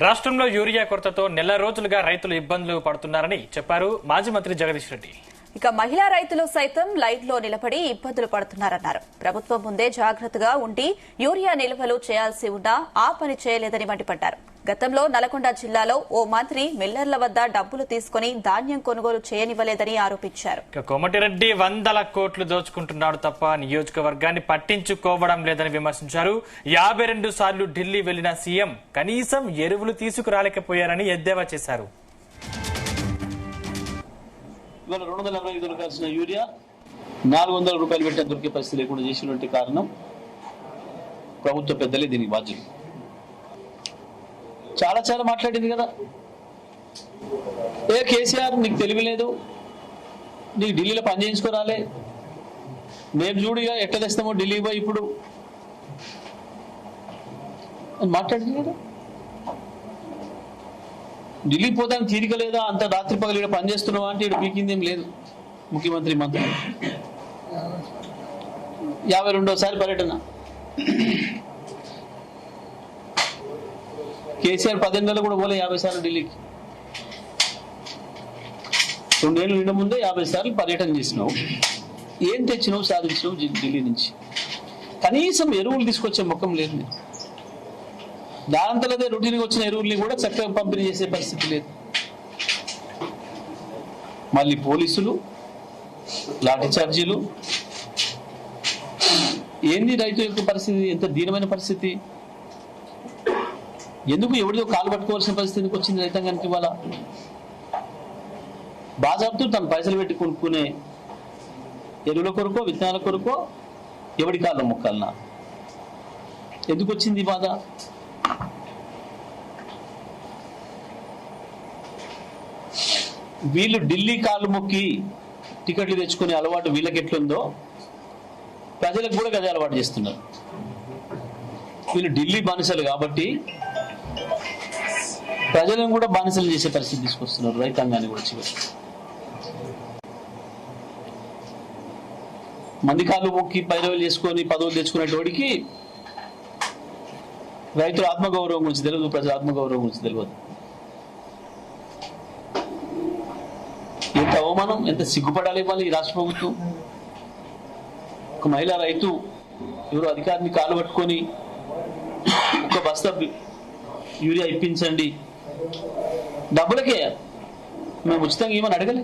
రాష్ట్రంలో యూరియా కొరతతో నెల రోజులుగా రైతులు ఇబ్బందులు పడుతున్నారని చెప్పారు మాజీ మంత్రి జగదీష్ రెడ్డి. ఇక మహిళా రైతులు సైతం లైన్లో నిలబడి ఇబ్బందులు పడుతున్నారన్నారు. ప్రభుత్వం ముందే జాగ్రత్తగా ఉండి యూరియా నిల్వలు చేయాల్సి ఉన్నా ఆ పని చేయలేదని మండిపడ్డారు. గతంలో నల్గొండ జిల్లాలో ఓ మంత్రి మిల్లర్ల వద్ద డబ్బులు తీసుకుని ధాన్యం కొనుగోలు చేయనివ్వలేదని ఆరోపించారు. కోమటిరెడ్డి వందల కోట్లు దోచుకుంటున్నాడు తప్ప నియోజకవర్గాన్ని పట్టించుకోవడం లేదని విమర్శించారు. 52 సార్లు ఢిల్లీ వెళ్లిన సీఎం కనీసం ఎరువులు తీసుకురాలేకపోయారని ఎద్దేవా చేశారు. ఇవాళ 240 దొరకాల్సిన యూరియా 400 రూపాయలు పెట్టే దొరికే పరిస్థితి లేకుండా చేసినటువంటి కారణం ప్రభుత్వ పెద్దలే దీనికి బాధ్యులు. చాలా మాట్లాడింది కదా, ఏ కేసీఆర్ నీకు తెలివి లేదు, నీకు ఢిల్లీలో పని చేయించుకోరాలే, మేము చూడిగా ఎట్లా తెస్తామో ఢిల్లీ పోయి ఇప్పుడు మాట్లాడింది కదా. ఢిల్లీ పోతానికి తీరిక లేదా, అంత రాత్రి పగలు ఇక్కడ పనిచేస్తున్నావా అంటే ఇక్కడ పీకింది ఏం లేదు. ముఖ్యమంత్రి మంత్రి 52వ పర్యటన. కేసీఆర్ 10 నెలలు కూడా పోలే 50 సార్లు ఢిల్లీకి. 2 ఏళ్ళు నిండా ముందే 50 సార్లు పర్యటన చేసినావు. ఏం తెచ్చినావు, సాధించినావు ఢిల్లీ నుంచి? కనీసం ఎరువులు తీసుకొచ్చే ముఖం లేదు. దానంతలదే రొటీన్గా వచ్చిన ఎరువుల్ని కూడా చక్కగా పంపిణీ చేసే పరిస్థితి లేదు. మళ్ళీ పోలీసులు, లాఠీ చార్జీలు. ఏంది రైతు యొక్క పరిస్థితి? ఎంత దీనమైన పరిస్థితి. ఎందుకు ఎవరిదో కాలు పట్టుకోవాల్సిన పరిస్థితికి వచ్చింది రైతాంగానికి? ఇవాళ బాజాబ్తూ తను పైసలు పెట్టి కొనుక్కునే ఎరువుల కొరకో విత్తనాల కొరకో ఎవడి కాళ్ళ మొక్కాలనా? ఎందుకు వచ్చింది బాధ? వీళ్ళు ఢిల్లీ కాళ్ళు మొక్కి టికెట్లు తెచ్చుకునే అలవాటు వీళ్ళకి ఎట్లుందో ప్రజలకు కూడా గదే అలవాటు చేస్తున్నారు. వీళ్ళు ఢిల్లీ బానిసలు కాబట్టి ప్రజలను కూడా బానిసలు చేసే పరిస్థితి తీసుకొస్తున్నారు. రైతాంగాన్ని కూడా చివరి మంది కాళ్ళు మొక్కి పైరవులు చేసుకొని పదవులు తెచ్చుకునేటోడికి రైతుల ఆత్మగౌరవం గురించి తెలియదు, ప్రజల ఆత్మగౌరవం గురించి తెలియదు. ఎంత అవమానం, ఎంత సిగ్గుపడాలి ఇవ్వాలి ఈ రాష్ట్ర ప్రభుత్వం. ఒక మహిళా రైతు ఎవరు అధికారిని కాలు పట్టుకొని ఒక బస్తా యూరియా ఇప్పించండి, డబ్బులకే మేము ఉచితంగా ఏమని అడగలే.